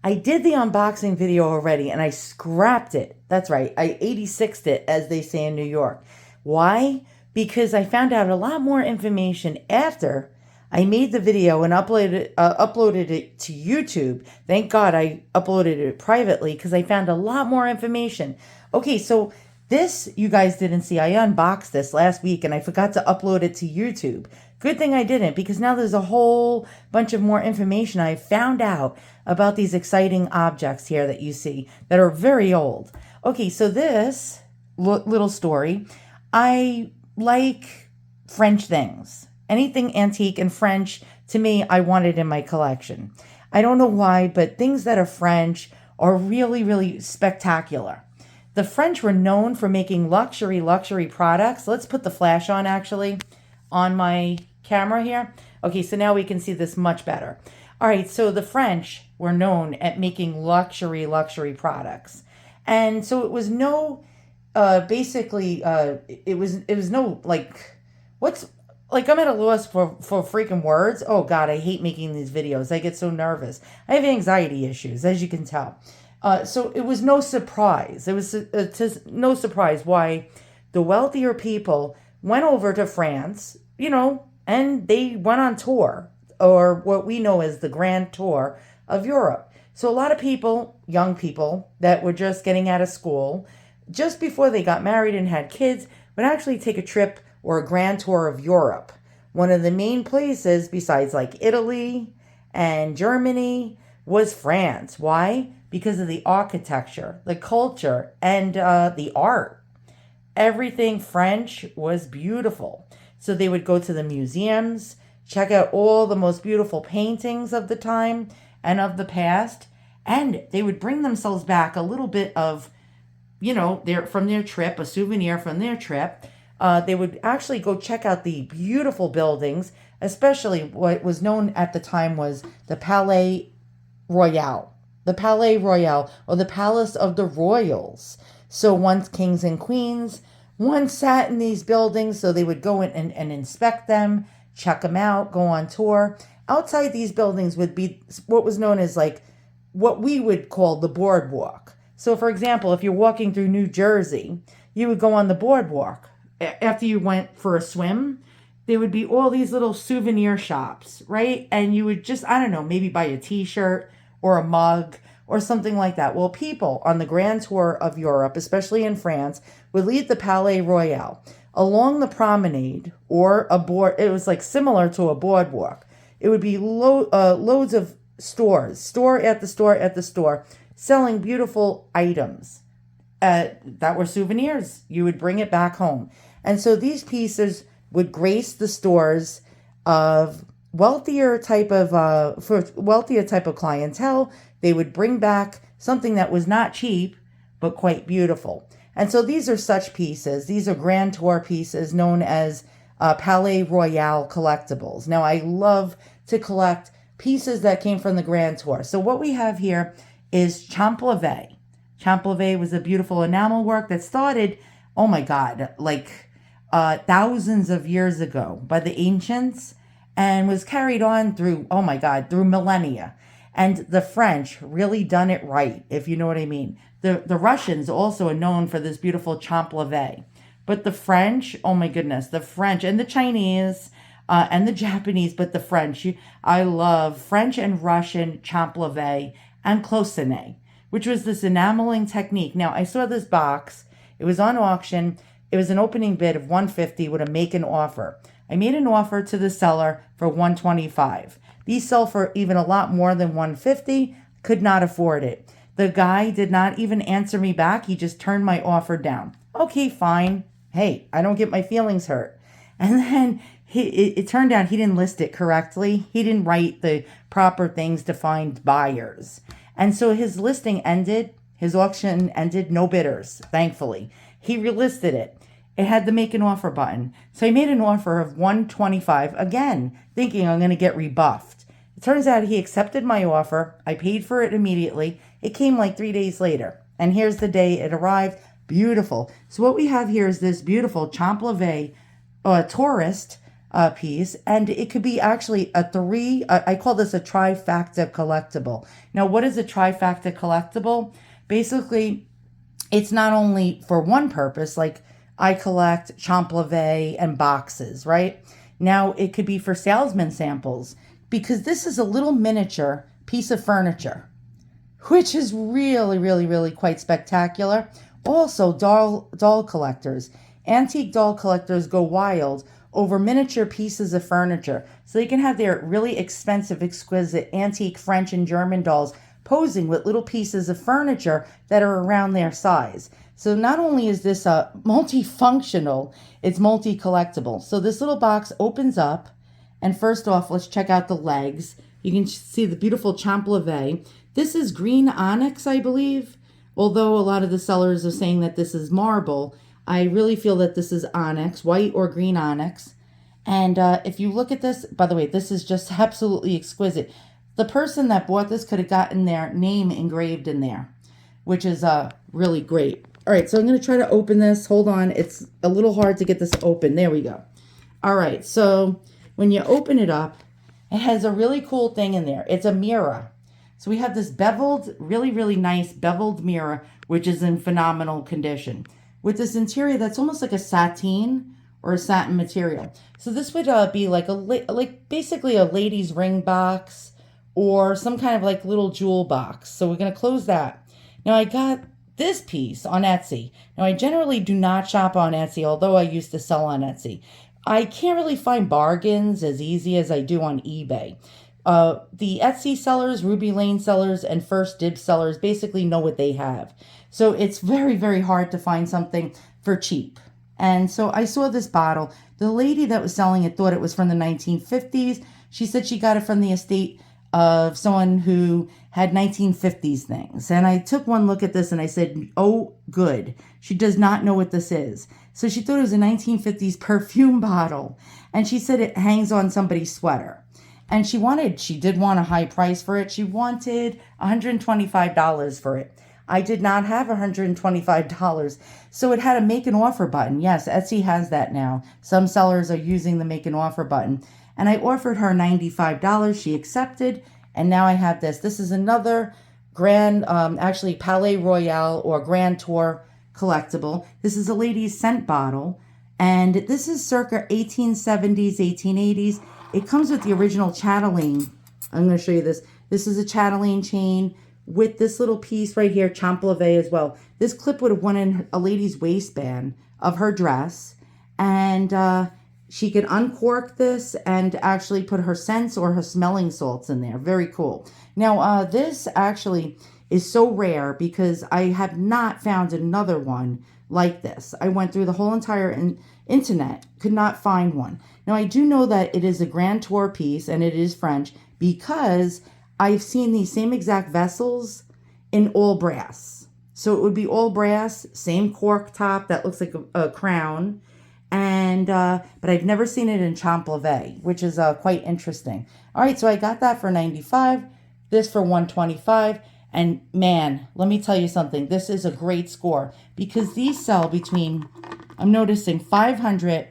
I did the unboxing video already and I scrapped it. That's right. I 86'd it, as they say in New York. Why? Because I found out a lot more information after I made the video and uploaded it to YouTube. Thank God I uploaded it privately because I found a lot more information. Okay, so this you guys didn't see. I unboxed this last week and I forgot to upload it to YouTube. Good thing I didn't, because now there's a whole bunch of more information I found out about these exciting objects here that you see that are very old. Okay, so this little story, I like French things. Anything antique and French, to me, I want it in my collection. I don't know why, but things that are French are really, really spectacular. The French were known for making luxury products. Let's put the flash on, actually, on my camera here. Okay, so now we can see this much better. All right, so the French were known at making luxury products. And so it was no, it was no, I'm at a loss for freaking words. Oh God, I hate making these videos. I get so nervous. I have anxiety issues, as you can tell. So it was no surprise. It was no surprise why the wealthier people went over to France, and they went on tour, or what we know as the Grand Tour of Europe. So a lot of people, young people that were just getting out of school, just before they got married and had kids, would actually take a trip or a grand tour of Europe. One of the main places, besides like Italy and Germany, was France. Why? Because of the architecture, the culture, and the art. Everything French was beautiful. So they would go to the museums, check out all the most beautiful paintings of the time and of the past, and they would bring themselves back a little bit of, from their trip, a souvenir from their trip. They would actually go check out the beautiful buildings, especially what was known at the time was the Palais Royal. The Palais Royal, or the Palace of the Royals. So once kings and queens, once sat in these buildings, so they would go in and inspect them, check them out, go on tour. Outside these buildings would be what was known as what we would call the boardwalk. So for example, if you're walking through New Jersey, you would go on the boardwalk. After you went for a swim, there would be all these little souvenir shops, right? And you would just, I don't know, maybe buy a t-shirt or a mug or something like that. Well, people on the Grand Tour of Europe, especially in France, would leave the Palais Royal. Along the promenade or a board, it was similar to a boardwalk. It would be loads of stores, store at the store, selling beautiful items that were souvenirs. You would bring it back home. And so these pieces would grace the stores of wealthier type of clientele. They would bring back something that was not cheap, but quite beautiful. And so these are such pieces. These are Grand Tour pieces known as Palais Royal collectibles. Now, I love to collect pieces that came from the Grand Tour. So what we have here is Champlevé. Champlevé was a beautiful enamel work that started, oh my God, thousands of years ago by the ancients, and was carried on through, oh my God, through millennia. And the French really done it right, if you know what I mean. The Russians also are known for this beautiful Champlevé. But the French, oh my goodness, the French and the Chinese and the Japanese, but the French, I love French and Russian Champlevé and cloisonné, which was this enameling technique. Now, I saw this box. It was on auction. It was an opening bid of $150 with a make an offer. I made an offer to the seller for $125. These sell for even a lot more than $150. Could not afford it. The guy did not even answer me back. He just turned my offer down. Okay, fine. Hey, I don't get my feelings hurt. And then it turned out he didn't list it correctly. He didn't write the proper things to find buyers. And so his listing ended. His auction ended. No bidders, thankfully. He relisted it. It had the make an offer button. So I made an offer of $125, again, thinking I'm going to get rebuffed. It turns out he accepted my offer. I paid for it immediately. It came 3 days later. And here's the day it arrived. Beautiful. So what we have here is this beautiful Champlevé tourist piece, and it could be actually a three. I call this a trifacta collectible. Now, what is a trifacta collectible? Basically, it's not only for one purpose, like I collect champleve and boxes, right? Now, it could be for salesman samples because this is a little miniature piece of furniture, which is really, really, really quite spectacular. Also, doll collectors. Antique doll collectors go wild over miniature pieces of furniture. So they can have their really expensive, exquisite antique French and German dolls posing with little pieces of furniture that are around their size. So not only is this multifunctional, it's multi-collectible. So this little box opens up, and first off, let's check out the legs. You can see the beautiful champleve. This is green onyx, I believe. Although a lot of the sellers are saying that this is marble, I really feel that this is onyx, white or green onyx. And if you look at this, by the way, this is just absolutely exquisite. The person that bought this could have gotten their name engraved in there, which is really great. All right, so I'm going to try to open this. Hold on. It's a little hard to get this open. There we go. All right, so when you open it up, it has a really cool thing in there. It's a mirror. So we have this beveled, really, really nice beveled mirror, which is in phenomenal condition, with this interior that's almost like a sateen or a satin material. So this would be like basically a lady's ring box or some kind of like little jewel box. So we're going to close that. Now I got this piece on Etsy. Now I generally do not shop on Etsy, although I used to sell on Etsy. I can't really find bargains as easy as I do on eBay. The Etsy sellers, Ruby Lane sellers, and First Dibs sellers basically know what they have. So it's very, very hard to find something for cheap. And so I saw this bottle. The lady that was selling it thought it was from the 1950s. She said she got it from the estate of someone who had 1950s things. And I took one look at this and I said, oh, good. She does not know what this is. So she thought it was a 1950s perfume bottle. And she said it hangs on somebody's sweater. And she did want a high price for it. She wanted $125 for it. I did not have $125. So it had a make an offer button. Yes, Etsy has that now. Some sellers are using the make an offer button. And I offered her $95. She accepted. And now I have this. This is another actually Palais Royal or Grand Tour collectible. This is a lady's scent bottle. And this is circa 1870s, 1880s. It comes with the original chatelaine. I'm going to show you this. This is a chatelaine chain with this little piece right here, champleve as well. This clip would have went in a lady's waistband of her dress. And she could uncork this and actually put her scents or her smelling salts in there. Very cool. Now, this actually is so rare because I have not found another one like this. I went through the whole entire internet, could not find one. Now, I do know that it is a Grand Tour piece and it is French because I've seen these same exact vessels in all brass. So it would be all brass, same cork top that looks like a crown. And but I've never seen it in champleve, which is quite interesting. All right, so I got that for $95, this for $125. And man, let me tell you something. This is a great score because these sell between, I'm noticing, $500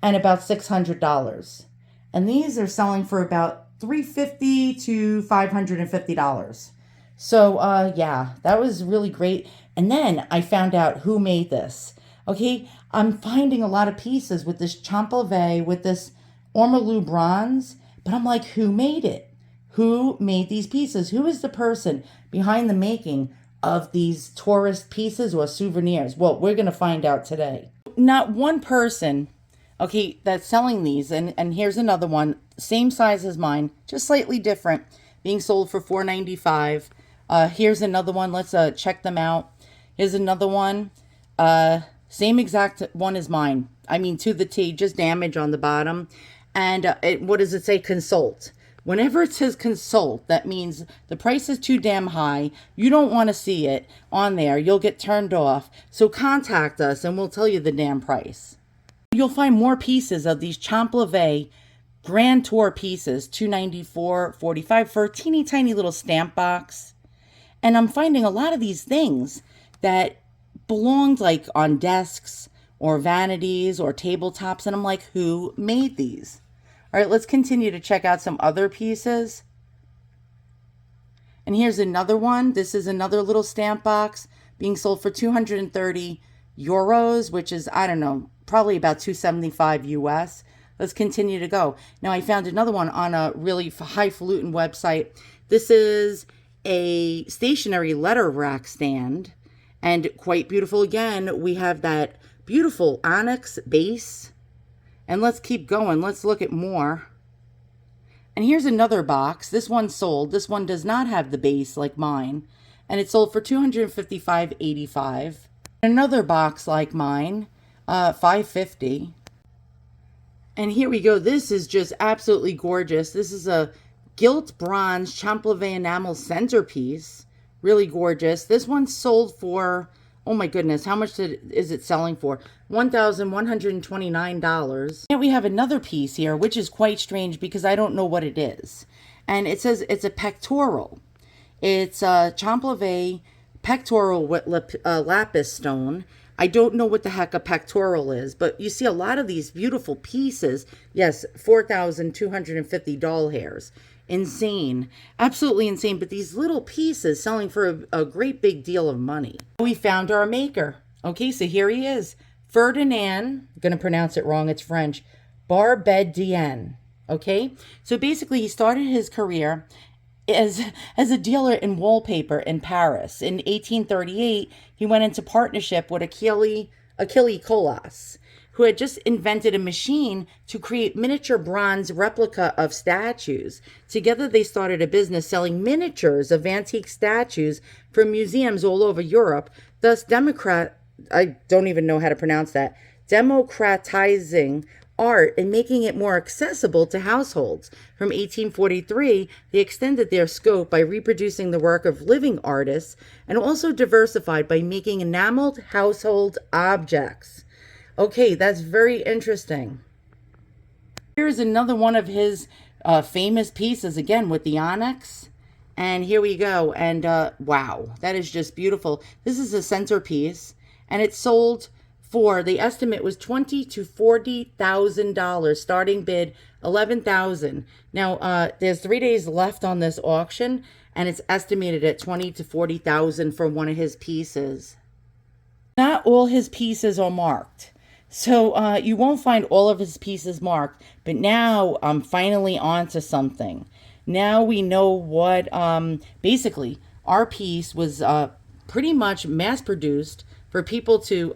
and about $600. And these are selling for about $350 to $550. So yeah, that was really great. And then I found out who made this. Okay, I'm finding a lot of pieces with this champleve, with this ormolu bronze, but I'm like, who made it? Who made these pieces? Who is the person behind the making of these tourist pieces or souvenirs? Well, we're going to find out today. Not one person, okay, that's selling these, and here's another one, same size as mine, just slightly different, being sold for $4.95. Here's another one. Let's check them out. Here's another one. Same exact one as mine. I mean, to the T, just damage on the bottom. And what does it say? Consult. Whenever it says consult, that means the price is too damn high. You don't want to see it on there. You'll get turned off. So contact us and we'll tell you the damn price. You'll find more pieces of these champleve Grand Tour pieces, $294.45 for a teeny tiny little stamp box. And I'm finding a lot of these things that belonged like on desks or vanities or tabletops. And I'm like, who made these? All right, let's continue to check out some other pieces. And here's another one. This is another little stamp box being sold for 230 euros, which is, I don't know, probably about 275 US. Let's continue to go. Now I found another one on a really highfalutin website. This is a stationary letter rack stand, and quite beautiful. Again, we have that beautiful onyx base. And let's keep going. Let's look at more. And here's another box. This one sold. This one does not have the base like mine. And it sold for $255.85. Another box like mine, $550. And here we go. This is just absolutely gorgeous. This is a gilt bronze Champlevé enamel centerpiece. Really gorgeous. This one sold for, oh my goodness, how much is it selling for? $1,129. And we have another piece here, which is quite strange because I don't know what it is. And it says it's a pectoral. It's a Champlevé pectoral with lapis stone. I don't know what the heck a pectoral is, but you see a lot of these beautiful pieces. Yes, 4,250 doll hairs. Insane. Absolutely insane. But these little pieces selling for a great big deal of money. We found our maker. Okay, so here he is. Ferdinand, I'm going to pronounce it wrong, it's French, Barbedien. Okay, so basically he started his career as a dealer in wallpaper in Paris. In 1838, he went into partnership with Achille Colas, who had just invented a machine to create miniature bronze replica of statues. Together they started a business selling miniatures of antique statues from museums all over Europe, thus I don't even know how to pronounce that, democratizing art and making it more accessible to households. From 1843, they extended their scope by reproducing the work of living artists and also diversified by making enameled household objects. Okay, that's very interesting. Here's another one of his famous pieces, again with the onyx. And here we go. And wow, that is just beautiful. This is a centerpiece. And it sold for, the estimate was $20,000 to $40,000. Starting bid, $11,000. Now, there's 3 days left on this auction, and it's estimated at $20,000 to $40,000 for one of his pieces. Not all his pieces are marked. So you won't find all of his pieces marked. But now I'm finally on to something. Now we know what, basically, our piece was pretty much mass-produced for people to,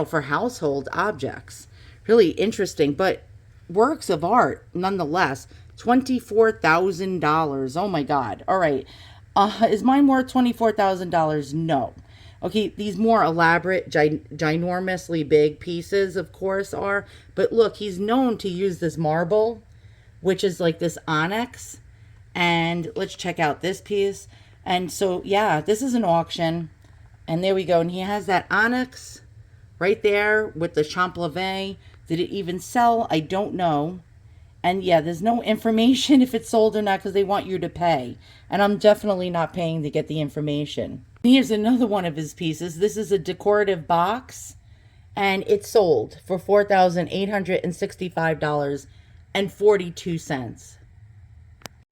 for household objects. Really interesting, but works of art, nonetheless. $24,000. Oh my God. All right. Is mine worth $24,000? No. Okay, these more elaborate, ginormously big pieces, of course, are. But look, he's known to use this marble, which is like this onyx. And let's check out this piece. And so, yeah, this is an auction. And there we go. And he has that onyx right there with the Champlevé. Did it even sell? I don't know. And yeah, there's no information if it's sold or not because they want you to pay. And I'm definitely not paying to get the information. Here's another one of his pieces. This is a decorative box. And it sold for $4,865.42.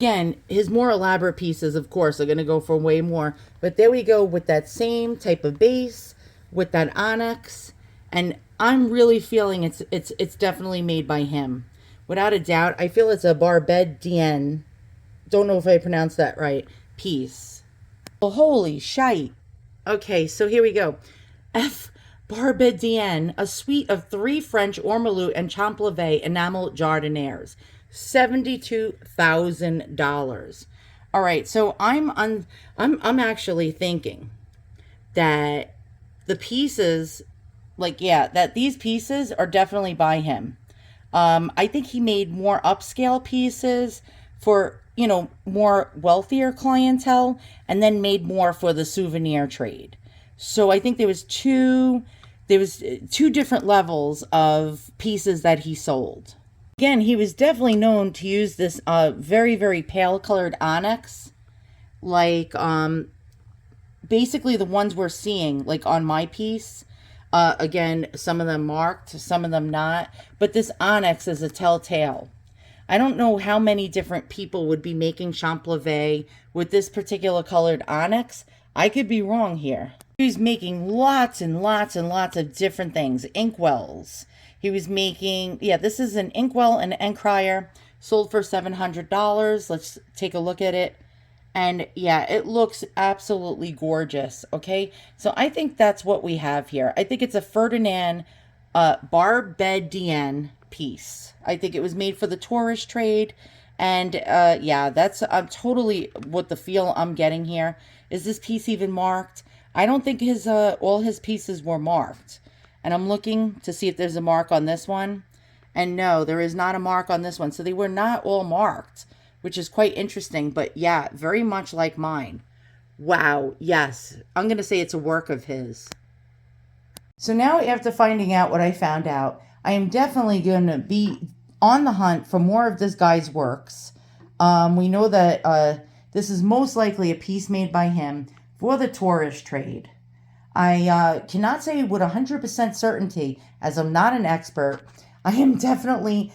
Again, his more elaborate pieces, of course, are going to go for way more. But there we go with that same type of base, with that onyx. And I'm really feeling it's definitely made by him. Without a doubt, I feel it's a Barbedien. Don't know if I pronounced that right. Piece. Well, holy shite. Okay, so here we go. F. Barbedien, a suite of 3 French ormolu and Champlevé enamel jardinières. $72,000. All right, so I'm actually thinking that the pieces, that these pieces are definitely by him. I think he made more upscale pieces for, more wealthier clientele, and then made more for the souvenir trade. So I think there was two different levels of pieces that he sold. Again, he was definitely known to use this very, very pale colored onyx, basically the ones we're seeing, like on my piece. Again, some of them marked, some of them not. But this onyx is a telltale. I don't know how many different people would be making Champlavet with this particular colored onyx. I could be wrong here. He was making lots and lots and lots of different things. Inkwells. He was making, yeah, this is an inkwell and an crier. Sold for $700. Let's take a look at it. And yeah, it looks absolutely gorgeous. Okay, so I think that's what we have here. I think it's a Ferdinand Barbedienne piece. I think it was made for the tourist trade. And yeah, that's totally what the feel I'm getting here. Is this piece even marked? I don't think his all his pieces were marked. And I'm looking to see if there's a mark on this one. And no, there is not a mark on this one. So they were not all marked, which is quite interesting. But yeah, very much like mine. Wow, yes. I'm going to say it's a work of his. So now, after finding out what I found out, I am definitely going to be on the hunt for more of this guy's works. We know that this is most likely a piece made by him for the tourist trade. I cannot say with 100% certainty, as I'm not an expert. I am definitely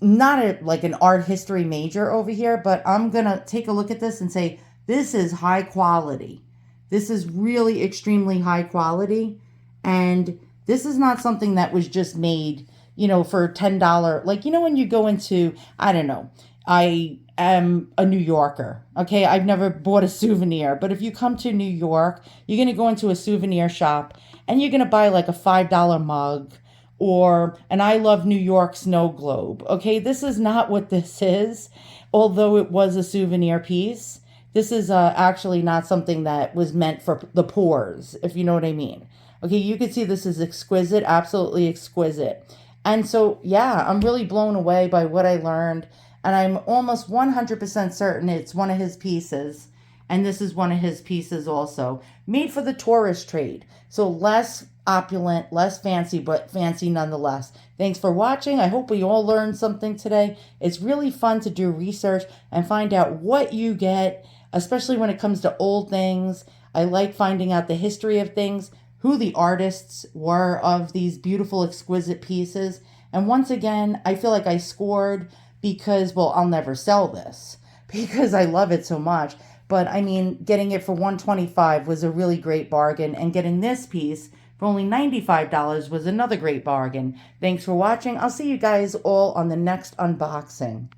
not like an art history major over here, but I'm going to take a look at this and say, this is high quality. This is really extremely high quality. And this is not something that was just made, you know, for $10. Like, you know, when you go into, I don't know, I am a New Yorker. Okay. I've never bought a souvenir, but if you come to New York, you're going to go into a souvenir shop and you're going to buy like a $5 mug or an I Love New York snow globe. Okay. This is not what this is. Although it was a souvenir piece, this is actually not something that was meant for the poors, if you know what I mean. Okay, you can see this is exquisite, absolutely exquisite. And so, yeah, I'm really blown away by what I learned. And I'm almost 100% certain it's one of his pieces. And this is one of his pieces also. Made for the tourist trade. So less opulent, less fancy, but fancy nonetheless. Thanks for watching. I hope we all learned something today. It's really fun to do research and find out what you get, especially when it comes to old things. I like finding out the history of things, who the artists were of these beautiful, exquisite pieces. And once again, I feel like I scored because, well, I'll never sell this because I love it so much. But I mean, getting it for $125 was a really great bargain. And getting this piece for only $95 was another great bargain. Thanks for watching. I'll see you guys all on the next unboxing.